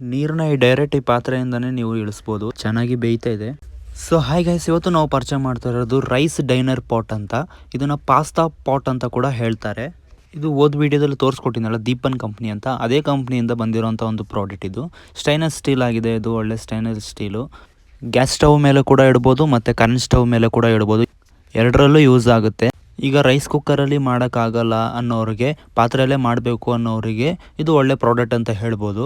ನೀರನ್ನ ಡೈರೆಕ್ಟ್ ಈ ಪಾತ್ರೆಯಿಂದನೇ ನೀವು ಇಳಿಸ್ಬೋದು. ಚೆನ್ನಾಗಿ ಬೇಯ್ತಾ ಇದೆ. ಸೊ ಹಾಯ್ ಗೈಸ್, ಇವತ್ತು ನಾವು ಪರಿಚಯ ಮಾಡ್ತಾ ಇರೋದು ರೈಸ್ ಡೈನರ್ ಪಾಟ್ ಅಂತ. ಇದನ್ನು ಪಾಸ್ತಾ ಪಾಟ್ ಅಂತ ಕೂಡ ಹೇಳ್ತಾರೆ. ಇದು ಓದ್ ವಿಡಿಯೋದಲ್ಲಿ ತೋರಿಸ್ಕೊಟ್ಟಿನಲ್ಲ, ದೀಪನ್ ಕಂಪ್ನಿ ಅಂತ, ಅದೇ ಕಂಪ್ನಿಯಿಂದ ಬಂದಿರೋಂಥ ಒಂದು ಪ್ರಾಡಕ್ಟ್. ಇದು ಸ್ಟೈನಸ್ ಸ್ಟೀಲ್ ಆಗಿದೆ. ಇದು ಒಳ್ಳೆ ಸ್ಟೈನಸ್ ಸ್ಟೀಲು. ಗ್ಯಾಸ್ ಸ್ಟವ್ ಮೇಲೆ ಕೂಡ ಇಡ್ಬೋದು ಮತ್ತು ಕರೆಂಟ್ ಸ್ಟವ್ ಮೇಲೆ ಕೂಡ ಇಡ್ಬೋದು. ಎರಡರಲ್ಲೂ ಯೂಸ್ ಆಗುತ್ತೆ. ಈಗ ರೈಸ್ ಕುಕ್ಕರಲ್ಲಿ ಮಾಡೋಕ್ಕಾಗಲ್ಲ ಅನ್ನೋರಿಗೆ, ಪಾತ್ರೆಯಲ್ಲೇ ಮಾಡಬೇಕು ಅನ್ನೋರಿಗೆ ಇದು ಒಳ್ಳೆ ಪ್ರಾಡಕ್ಟ್ ಅಂತ ಹೇಳ್ಬೋದು.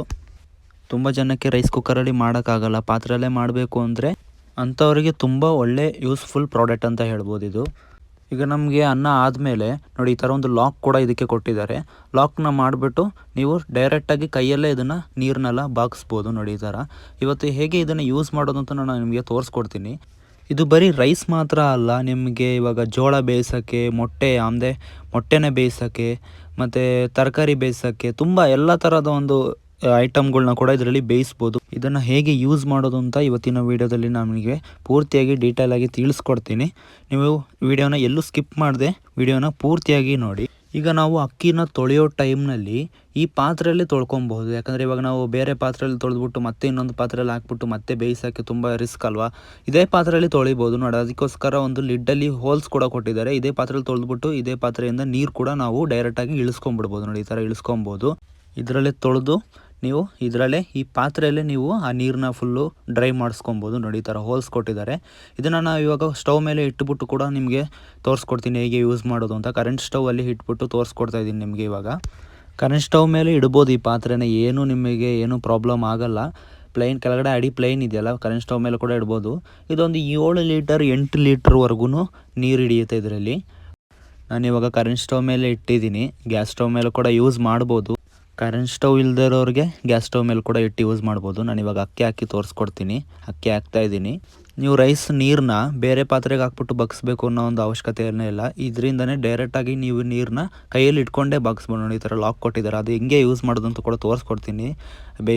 ತುಂಬ ಜನಕ್ಕೆ ರೈಸ್ ಕುಕ್ಕರಲ್ಲಿ ಮಾಡೋಕ್ಕಾಗಲ್ಲ, ಪಾತ್ರೆಯಲ್ಲೇ ಮಾಡಬೇಕು ಅಂದರೆ ಅಂಥವರಿಗೆ ತುಂಬ ಒಳ್ಳೆ ಯೂಸ್ಫುಲ್ ಪ್ರಾಡಕ್ಟ್ ಅಂತ ಹೇಳ್ಬೋದು ಇದು. ಈಗ ನಮಗೆ ಅನ್ನ ಆದಮೇಲೆ ನೋಡಿ, ಈ ಥರ ಒಂದು ಲಾಕ್ ಕೂಡ ಇದಕ್ಕೆ ಕೊಟ್ಟಿದ್ದಾರೆ. ಲಾಕ್ನ ಮಾಡಿಬಿಟ್ಟು ನೀವು ಡೈರೆಕ್ಟಾಗಿ ಕೈಯಲ್ಲೇ ಇದನ್ನು ನೀರನ್ನೆಲ್ಲ ಬಾಗಿಸ್ಬೋದು. ನೋಡಿ ಈ ಥರ. ಇವತ್ತು ಹೇಗೆ ಇದನ್ನು ಯೂಸ್ ಮಾಡೋದು ಅಂತ ನಾನು ನಿಮಗೆ ತೋರಿಸ್ಕೊಡ್ತೀನಿ. ಇದು ಬರೀ ರೈಸ್ ಮಾತ್ರ ಅಲ್ಲ, ನಿಮಗೆ ಇವಾಗ ಜೋಳ ಬೇಯಿಸೋಕ್ಕೆ, ಮೊಟ್ಟೆನೇ ಬೇಯಿಸೋಕ್ಕೆ, ಮತ್ತು ತರಕಾರಿ ಬೇಯಿಸೋಕ್ಕೆ, ತುಂಬ ಎಲ್ಲ ಥರದ ಒಂದು ಐಟಮ್ಗಳನ್ನ ಕೂಡ ಇದರಲ್ಲಿ ಬೇಯಿಸ್ಬೋದು. ಇದನ್ನು ಹೇಗೆ ಯೂಸ್ ಮಾಡೋದು ಅಂತ ಇವತ್ತಿನ ವೀಡಿಯೋದಲ್ಲಿ ನಮಗೆ ಪೂರ್ತಿಯಾಗಿ ಡೀಟೇಲಾಗಿ ತಿಳಿಸ್ಕೊಡ್ತೀನಿ. ನೀವು ವಿಡಿಯೋನ ಎಲ್ಲೂ ಸ್ಕಿಪ್ ಮಾಡದೆ ವಿಡಿಯೋನ ಪೂರ್ತಿಯಾಗಿ ನೋಡಿ. ಈಗ ನಾವು ಅಕ್ಕಿನ ತೊಳೆಯೋ ಟೈಮ್ನಲ್ಲಿ ಈ ಪಾತ್ರೆಯಲ್ಲಿ ತೊಳ್ಕೊಬೋದು. ಯಾಕಂದರೆ ಇವಾಗ ನಾವು ಬೇರೆ ಪಾತ್ರೆಯಲ್ಲಿ ತೊಳೆದ್ಬಿಟ್ಟು ಮತ್ತೆ ಇನ್ನೊಂದು ಪಾತ್ರೆಯಲ್ಲಿ ಹಾಕ್ಬಿಟ್ಟು ಮತ್ತೆ ಬೇಯಿಸೋಕ್ಕೆ ತುಂಬ ರಿಸ್ಕ್ ಅಲ್ವಾ. ಇದೇ ಪಾತ್ರೆಯಲ್ಲಿ ತೊಳಿಬೋದು ನೋಡಿ. ಅದಕ್ಕೋಸ್ಕರ ಒಂದು ಲಿಡ್ಡಲ್ಲಿ ಹೋಲ್ಸ್ ಕೂಡ ಕೊಟ್ಟಿದ್ದಾರೆ. ಇದೇ ಪಾತ್ರೆಯಲ್ಲಿ ತೊಳೆದ್ಬಿಟ್ಟು ಇದೇ ಪಾತ್ರೆಯಿಂದ ನೀರು ಕೂಡ ನಾವು ಡೈರೆಕ್ಟಾಗಿ ಇಳಿಸ್ಕೊಂಡ್ಬಿಡ್ಬೋದು. ನೋಡಿ ಈ ಥರ ಇಳಿಸ್ಕೊಬೋದು. ಇದರಲ್ಲೇ ತೊಳೆದು ನೀವು ಇದರಲ್ಲೇ ಈ ಪಾತ್ರೆಯಲ್ಲೇ ನೀವು ಆ ನೀರನ್ನ ಫುಲ್ಲು ಡ್ರೈ ಮಾಡಿಸ್ಕೊಬೋದು. ನೋಡಿ ಈ ಥರ ಹೋಲ್ಸ್ ಕೊಟ್ಟಿದ್ದಾರೆ. ಇದನ್ನು ನಾವು ಇವಾಗ ಸ್ಟವ್ ಮೇಲೆ ಇಟ್ಬಿಟ್ಟು ಕೂಡ ನಿಮಗೆ ತೋರಿಸ್ಕೊಡ್ತೀನಿ ಹೇಗೆ ಯೂಸ್ ಮಾಡೋದು ಅಂತ. ಕರೆಂಟ್ ಸ್ಟವಲ್ಲಿ ಇಟ್ಬಿಟ್ಟು ತೋರಿಸ್ಕೊಡ್ತಾ ಇದ್ದೀನಿ ನಿಮಗೆ. ಇವಾಗ ಕರೆಂಟ್ ಸ್ಟವ್ ಮೇಲೆ ಇಡ್ಬೋದು ಈ ಪಾತ್ರೆನ, ನಿಮಗೆ ಏನು ಪ್ರಾಬ್ಲಮ್ ಆಗೋಲ್ಲ. ಕೆಳಗಡೆ ಅಡಿ ಪ್ಲೈನ್ ಇದೆಯಲ್ಲ, ಕರೆಂಟ್ ಸ್ಟವ್ ಮೇಲೆ ಕೂಡ ಇಡ್ಬೋದು. ಇದೊಂದು 7 ಲೀಟರ್ 8 ಲೀಟ್ರ್ವರೆಗೂ ನೀರು ಹಿಡಿಯುತ್ತೆ ಇದರಲ್ಲಿ. ನಾನಿವಾಗ ಕರೆಂಟ್ ಸ್ಟವ್ ಮೇಲೆ ಇಟ್ಟಿದ್ದೀನಿ. ಗ್ಯಾಸ್ ಸ್ಟವ್ ಮೇಲೆ ಕೂಡ ಯೂಸ್ ಮಾಡ್ಬೋದು. ಕರೆಂಟ್ ಸ್ಟವ್ ಇಲ್ಲದೆ ಇರೋರಿಗೆ ಗ್ಯಾಸ್ ಸ್ಟವ್ ಮೇಲೆ ಕೂಡ ಇಟ್ಟು ಯೂಸ್ ಮಾಡ್ಬೋದು. ನಾನಿವಾಗ ಅಕ್ಕಿ ಹಾಕಿ ತೋರಿಸ್ಕೊಡ್ತೀನಿ. ಅಕ್ಕಿ ಹಾಕ್ತಾಯಿದ್ದೀನಿ. ನೀವು ರೈಸ್ ನೀರನ್ನ ಬೇರೆ ಪಾತ್ರೆಗೆ ಹಾಕ್ಬಿಟ್ಟು ಬಗ್ಸ್ಬೇಕು ಅನ್ನೋ ಒಂದು ಅವಶ್ಯಕತೆ ಏನೂ ಇಲ್ಲ. ಇದರಿಂದನೇ ಡೈರೆಕ್ಟಾಗಿ ನೀವು ನೀರನ್ನ ಕೈಯಲ್ಲಿ ಇಟ್ಕೊಂಡೇ ಬಗ್ಸ್ಬೋದು. ನೋಡಿ ಈ ಥರ ಲಾಕ್ ಕೊಟ್ಟಿದ್ದಾರೆ. ಅದು ಹೆಂಗೆ ಯೂಸ್ ಮಾಡೋದು ಅಂತ ಕೂಡ ತೋರಿಸ್ಕೊಡ್ತೀನಿ.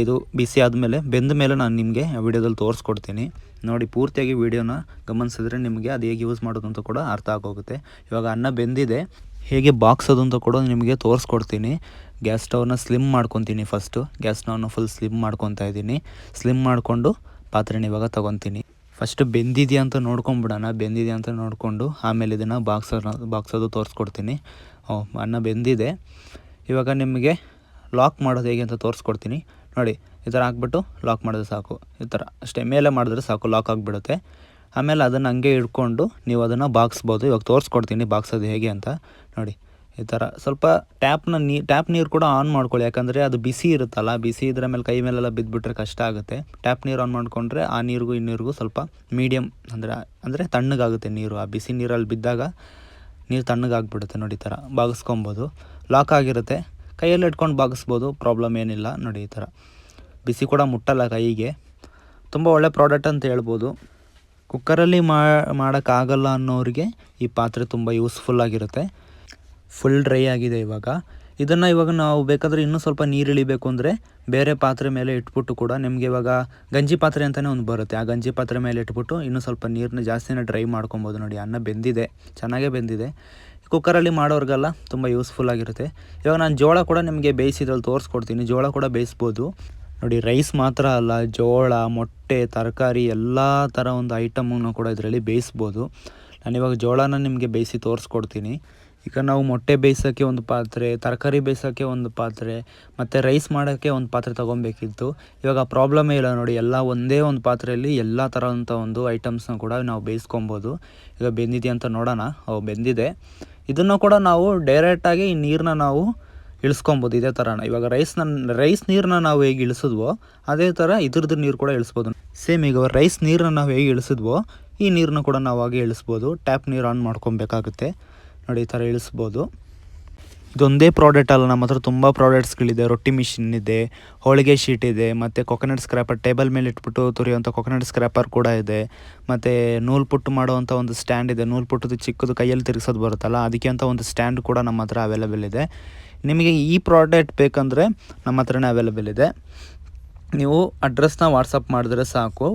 ಇದು ಬಿಸಿ ಆದಮೇಲೆ ಬೆಂದ ಮೇಲೆ ನಾನು ನಿಮಗೆ ವಿಡಿಯೋದಲ್ಲಿ ತೋರಿಸ್ಕೊಡ್ತೀನಿ. ನೋಡಿ ಪೂರ್ತಿಯಾಗಿ ವಿಡಿಯೋನ ಗಮನಿಸಿದ್ರೆ ನಿಮಗೆ ಅದು ಹೇಗೆ ಯೂಸ್ ಮಾಡೋದು ಅಂತ ಕೂಡ ಅರ್ಥ ಆಗೋಗುತ್ತೆ. ಇವಾಗ ಅನ್ನ ಬೆಂದಿದೆ, ಹೇಗೆ ಬಾಕ್ಸೋದು ಅಂತ ಕೂಡ ನಿಮಗೆ ತೋರಿಸ್ಕೊಡ್ತೀನಿ. ಗ್ಯಾಸ್ ಸ್ಟವ್ನ ಸ್ಲಿಮ್ ಮಾಡ್ಕೊತೀನಿ. ಫಸ್ಟು ಗ್ಯಾಸ್ ಸ್ಟವ್ನ ಫುಲ್ ಸ್ಲಿಮ್ ಮಾಡ್ಕೊತಾ ಇದ್ದೀನಿ. ಸ್ಲಿಮ್ ಮಾಡಿಕೊಂಡು ಪಾತ್ರೆನ ಇವಾಗ ತೊಗೊತೀನಿ. ಫಸ್ಟು ಬೆಂದಿದೆಯಾ ಅಂತ ನೋಡ್ಕೊಂಬಿಡೋಣ. ಬೆಂದಿದೆಯಾ ಅಂತ ನೋಡಿಕೊಂಡು ಆಮೇಲೆ ಇದನ್ನು ಬಾಕ್ಸೋದು ತೋರಿಸ್ಕೊಡ್ತೀನಿ. ಅನ್ನ ಬೆಂದಿದೆ. ಇವಾಗ ನಿಮಗೆ ಲಾಕ್ ಮಾಡೋದು ಹೇಗೆ ಅಂತ ತೋರಿಸ್ಕೊಡ್ತೀನಿ. ನೋಡಿ ಈ ಥರ ಹಾಕ್ಬಿಟ್ಟು ಲಾಕ್ ಮಾಡಿದ್ರೆ ಸಾಕು. ಈ ಥರ ಅಷ್ಟೇ ಮೇಲೆ ಮಾಡಿದ್ರೆ ಸಾಕು, ಲಾಕ್ ಆಗಿಬಿಡುತ್ತೆ. ಆಮೇಲೆ ಅದನ್ನು ಹಂಗೆ ಹಿಡ್ಕೊಂಡು ನೀವು ಅದನ್ನು ಬಾಗಿಸ್ಬೋದು. ಇವಾಗ ತೋರಿಸ್ಕೊಡ್ತೀನಿ ಬಾಗಿಸೋದು ಹೇಗೆ ಅಂತ. ನೋಡಿ ಈ ಥರ ಸ್ವಲ್ಪ ಟ್ಯಾಪ್ ನೀರು ಕೂಡ ಆನ್ ಮಾಡ್ಕೊಳ್ಳಿ. ಯಾಕಂದರೆ ಅದು ಬಿಸಿ ಇರುತ್ತಲ್ಲ, ಬಿಸಿ ಇದ್ರ ಮೇಲೆ ಕೈ ಮೇಲೆಲ್ಲ ಬಿದ್ದುಬಿಟ್ರೆ ಕಷ್ಟ ಆಗುತ್ತೆ. ಟ್ಯಾಪ್ ನೀರು ಆನ್ ಮಾಡಿಕೊಂಡ್ರೆ ಆ ನೀರಿಗೂ ಈ ನೀರಿಗೂ ಸ್ವಲ್ಪ ಮೀಡಿಯಮ್ ಅಂದರೆ ತಣ್ಣಗಾಗುತ್ತೆ ನೀರು. ಆ ಬಿಸಿ ನೀರಲ್ಲಿ ಬಿದ್ದಾಗ ನೀರು ತಣ್ಣಗಾಗ್ಬಿಡುತ್ತೆ. ನೋಡಿ ಈ ಥರ ಬಾಗಿಸ್ಕೊಬೋದು. ಲಾಕ್ ಆಗಿರುತ್ತೆ, ಕೈಯಲ್ಲಿ ಇಟ್ಕೊಂಡು ಬಾಗಿಸ್ಬೋದು, ಪ್ರಾಬ್ಲಮ್ ಏನಿಲ್ಲ. ನೋಡಿ ಈ ಥರ ಬಿಸಿ ಕೂಡ ಮುಟ್ಟಲ್ಲ ಕೈಗೆ. ತುಂಬ ಒಳ್ಳೆ ಪ್ರಾಡಕ್ಟ್ ಅಂತ ಹೇಳ್ಬೋದು. ಕುಕ್ಕರಲ್ಲಿ ಮಾಡೋಕ್ಕಾಗಲ್ಲ ಅನ್ನೋರಿಗೆ ಈ ಪಾತ್ರೆ ತುಂಬ ಯೂಸ್ಫುಲ್ ಆಗಿರುತ್ತೆ. ಫುಲ್ ಡ್ರೈ ಆಗಿದೆ ಇವಾಗ. ಇವಾಗ ನಾವು ಬೇಕಾದರೆ ಇನ್ನೂ ಸ್ವಲ್ಪ ನೀರು ಇಳಿಬೇಕು ಅಂದರೆ ಬೇರೆ ಪಾತ್ರೆ ಮೇಲೆ ಇಟ್ಬಿಟ್ಟು ಕೂಡ, ನಿಮಗೆ ಇವಾಗ ಗಂಜಿ ಪಾತ್ರೆ ಅಂತಲೇ ಒಂದು ಬರುತ್ತೆ, ಆ ಗಂಜಿ ಪಾತ್ರೆ ಮೇಲೆ ಇಟ್ಬಿಟ್ಟು ಇನ್ನೂ ಸ್ವಲ್ಪ ನೀರನ್ನ ಜಾಸ್ತಿನೇ ಡ್ರೈ ಮಾಡ್ಕೊಬೋದು. ನೋಡಿ ಅನ್ನ ಬೆಂದಿದೆ, ಚೆನ್ನಾಗೇ ಬೆಂದಿದೆ. ಕುಕ್ಕರಲ್ಲಿ ಮಾಡೋರಿಗೆಲ್ಲ ತುಂಬ ಯೂಸ್ಫುಲ್ ಆಗಿರುತ್ತೆ. ಇವಾಗ ನಾನು ಜೋಳ ಕೂಡ ನಿಮಗೆ ಬೇಯಿಸಿದ್ರಲ್ಲಿ ತೋರಿಸ್ಕೊಡ್ತೀನಿ. ಜೋಳ ಕೂಡ ಬೇಯಿಸ್ಬೋದು. ನೋಡಿ ರೈಸ್ ಮಾತ್ರ ಅಲ್ಲ, ಜೋಳ, ಮೊಟ್ಟೆ, ತರಕಾರಿ ಎಲ್ಲ ಥರ ಒಂದು ಐಟಮನ್ನು ಕೂಡ ಇದರಲ್ಲಿ ಬೇಯಿಸ್ಬೋದು. ನಾನಿವಾಗ ಜೋಳನ ನಿಮಗೆ ಬೇಯಿಸಿ ತೋರಿಸ್ಕೊಡ್ತೀನಿ. ಈಗ ನಾವು ಮೊಟ್ಟೆ ಬೇಯಿಸೋಕ್ಕೆ ಒಂದು ಪಾತ್ರೆ, ತರಕಾರಿ ಬೇಯಿಸೋಕ್ಕೆ ಒಂದು ಪಾತ್ರೆ, ಮತ್ತು ರೈಸ್ ಮಾಡೋಕ್ಕೆ ಒಂದು ಪಾತ್ರೆ ತೊಗೊಬೇಕಿತ್ತು. ಇವಾಗ ಪ್ರಾಬ್ಲಮೇ ಇಲ್ಲ ನೋಡಿ, ಎಲ್ಲ ಒಂದೇ ಒಂದು ಪಾತ್ರೆಯಲ್ಲಿ ಎಲ್ಲ ಥರದಂಥ ಒಂದು ಐಟಮ್ಸ್ನ ಕೂಡ ನಾವು ಬೇಯಿಸ್ಕೊಬೋದು. ಈಗ ಬೆಂದಿದೆ ಅಂತ ನೋಡೋಣ. ಬೆಂದಿದೆ. ಇದನ್ನು ಕೂಡ ನಾವು ಡೈರೆಕ್ಟಾಗಿ ಈ ನೀರನ್ನ ನಾವು ಇಳಿಸ್ಕೊಬೋದು ಇದೇ ಥರನ. ಇವಾಗ ರೈಸ್ ನೀರನ್ನ ನಾವು ಹೇಗೆ ಇಳಿಸಿದ್ವೋ ಅದೇ ಥರ ಇದ್ರದ್ದು ನೀರು ಕೂಡ ಇಳಿಸ್ಬೋದು. ಸೇಮ್ ಈಗ ರೈಸ್ ನೀರನ್ನ ನಾವು ಹೇಗೆ ಇಳಿಸಿದ್ವೋ ಈ ನೀರನ್ನ ಕೂಡ ನಾವು ಹಾಗೆ ಇಳಿಸ್ಬೋದು. ಟ್ಯಾಪ್ ನೀರು ಆನ್ ಮಾಡ್ಕೊಬೇಕಾಗುತ್ತೆ. ನೋಡಿ ಈ ಥರ ಇಳಿಸ್ಬೋದು. ಇದೊಂದೇ ಪ್ರಾಡಕ್ಟ್ ಅಲ್ಲ, ನಮ್ಮ ಹತ್ರ ತುಂಬ ಪ್ರಾಡಕ್ಟ್ಸ್ಗಳಿದೆ. ರೊಟ್ಟಿ ಮಿಷಿನ್ ಇದೆ, ಹೋಳಿಗೆ ಶೀಟ್ ಇದೆ, ಮತ್ತು ಕೊಕೊನಟ್ ಸ್ಕ್ರ್ಯಾಪರ್, ಟೇಬಲ್ ಮೇಲೆ ಇಟ್ಬಿಟ್ಟು ತುರಿಯುವಂಥ ಕೊಕೊನಟ್ ಸ್ಕ್ರ್ಯಾಪರ್ ಕೂಡ ಇದೆ. ಮತ್ತು ನೂಲು ಪುಟ್ಟು ಮಾಡುವಂಥ ಒಂದು ಸ್ಟ್ಯಾಂಡ್ ಇದೆ. ನೂಲು ಪುಟ್ಟದು ಚಿಕ್ಕದು ಕೈಯಲ್ಲಿ ತಿರುಗಿಸೋದು ಬರುತ್ತಲ್ಲ, ಅದಕ್ಕೆ ಅಂತ ಒಂದು ಸ್ಟ್ಯಾಂಡ್ ಕೂಡ ನಮ್ಮ ಹತ್ರ ಅವೈಲೇಬಲ್ ಇದೆ. ನಿಮಗೆ ಈ ಪ್ರಾಡಕ್ಟ್ ಬೇಕಂದರೆ ನಮ್ಮ ಹತ್ರನೇ ಅವೈಲೇಬಲ್ ಇದೆ. ನೀವು ಅಡ್ರೆಸ್ನ ವಾಟ್ಸಪ್ ಮಾಡಿದ್ರೆ ಸಾಕು.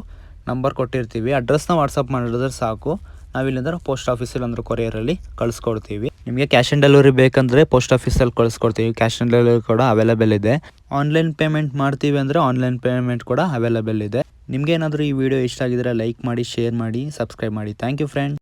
ನಂಬರ್ ಕೊಟ್ಟಿರ್ತೀವಿ, ಅಡ್ರೆಸ್ನ ವಾಟ್ಸಪ್ ಮಾಡಿದ್ರೆ ಸಾಕು. ನಾವಿಲ್ಲಿಂದ ಪೋಸ್ಟ್ ಆಫೀಸಲ್ಲಿ ಅಂದ್ರೆ ಕೊರಿಯರಲ್ಲಿ ಕಳಿಸ್ಕೊಡ್ತೀವಿ. ನಿಮಗೆ ಕ್ಯಾಶ್ ಆನ್ ಡೆಲಿವರಿ ಬೇಕಂದರೆ ಪೋಸ್ಟ್ ಆಫೀಸಲ್ಲಿ ಕಳಿಸ್ಕೊಡ್ತೀವಿ. ಕ್ಯಾಶ್ ಆನ್ ಡೆಲಿವರಿ ಕೂಡ ಅವೈಲೇಬಲ್ ಇದೆ. ಆನ್ಲೈನ್ ಪೇಮೆಂಟ್ ಮಾಡ್ತೀವಿ ಅಂದರೆ ಆನ್ಲೈನ್ ಪೇಮೆಂಟ್ ಕೂಡ ಅವೈಲೇಬಲ್ ಇದೆ. ನಿಮ್ಗೆ ಏನಾದರೂ ಈ ವಿಡಿಯೋ ಇಷ್ಟ ಆಗಿದ್ರೆ ಲೈಕ್ ಮಾಡಿ, ಶೇರ್ ಮಾಡಿ, ಸಬ್ಸ್ಕ್ರೈಬ್ ಮಾಡಿ. Thank you friend.